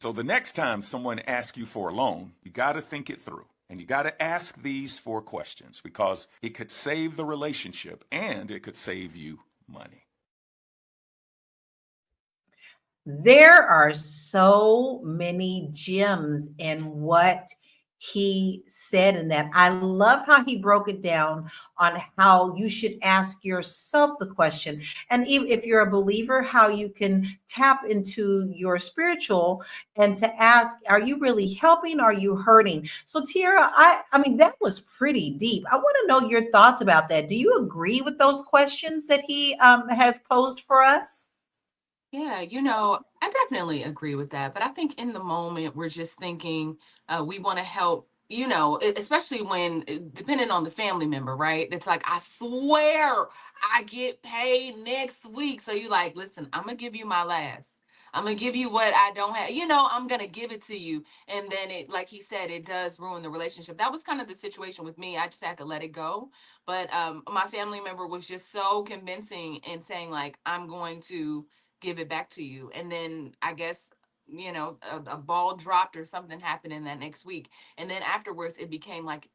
So the next time someone asks you for a loan, you got to think it through. And you got to ask these 4 questions because it could save the relationship and it could save you money. There are so many gems in what he said in that. I love how he broke it down on how you should ask yourself the question. And even if you're a believer, how you can tap into your spiritual and to ask, are you really helping? Are you hurting? So Tiara, I mean, that was pretty deep. I want to know your thoughts about that. Do you agree with those questions that he has posed for us? Yeah, I definitely agree with that. But I think in the moment, we're just thinking we want to help, especially when, depending on the family member, right? It's like, I swear I get paid next week. So you like, listen, I'm going to give you my last. I'm going to give you what I don't have. I'm going to give it to you. And then like he said, it does ruin the relationship. That was kind of the situation with me. I just had to let it go. But my family member was just so convincing and saying, like, I'm going to give it back to you. And then I guess, a ball dropped or something happened in that next week. And then afterwards, it became like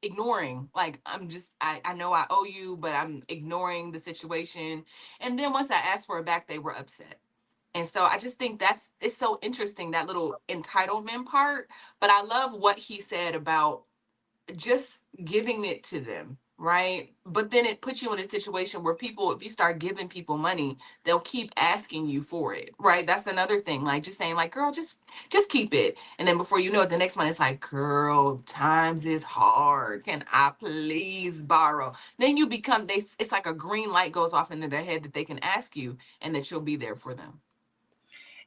ignoring, like, I know I owe you, but I'm ignoring the situation. And then once I asked for it back, they were upset. And so I just think it's so interesting, that little entitlement part. But I love what he said about just giving it to them, right? But then it puts you in a situation where people, if you start giving people money, they'll keep asking you for it, right? That's another thing. Like, just saying, like, girl, just keep it. And then before you know it, the next month it's like, girl, times is hard, can I please borrow? Then you become, it's like a green light goes off into their head that they can ask you and that you'll be there for them.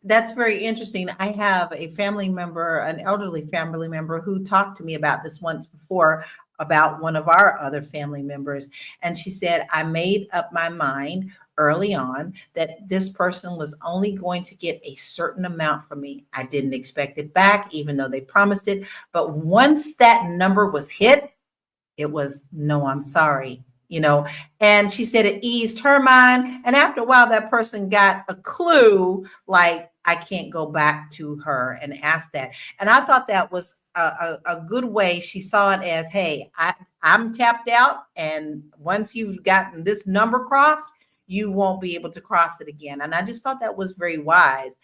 That's very interesting. I have a family member, an elderly family member, who talked to me about this once before about one of our other family members. And she said, I made up my mind early on that this person was only going to get a certain amount from me. I didn't expect it back, even though they promised it. But once that number was hit, it was, no, I'm sorry, and she said it eased her mind. And after a while, that person got a clue, like, I can't go back to her and ask that. And I thought that was a good way. She saw it as, hey, I'm tapped out. And once you've gotten this number crossed, you won't be able to cross it again. And I just thought that was very wise.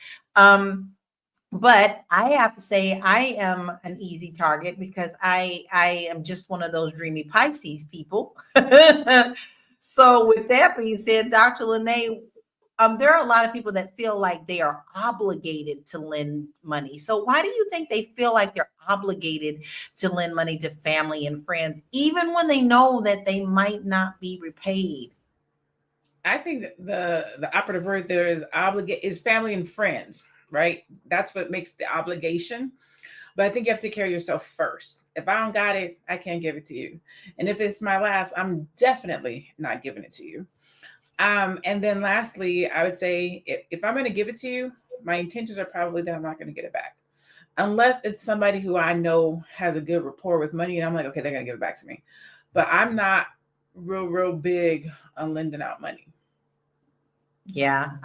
But I have to say I am an easy target because I am just one of those dreamy Pisces people. So with that being said, Dr. Lene, there are a lot of people that feel like they are obligated to lend money. So why do you think they feel like they're obligated to lend money to family and friends, even when they know that they might not be repaid? I think that the operative word there is obligate is family and friends, right? That's what makes the obligation. But I think you have to take care of yourself first. If I don't got it, I can't give it to you. And if it's my last, I'm definitely not giving it to you. And then lastly, I would say if I'm going to give it to you, my intentions are probably that I'm not going to get it back. Unless it's somebody who I know has a good rapport with money and I'm like, okay, they're going to give it back to me. But I'm not real big on lending out money. Yeah,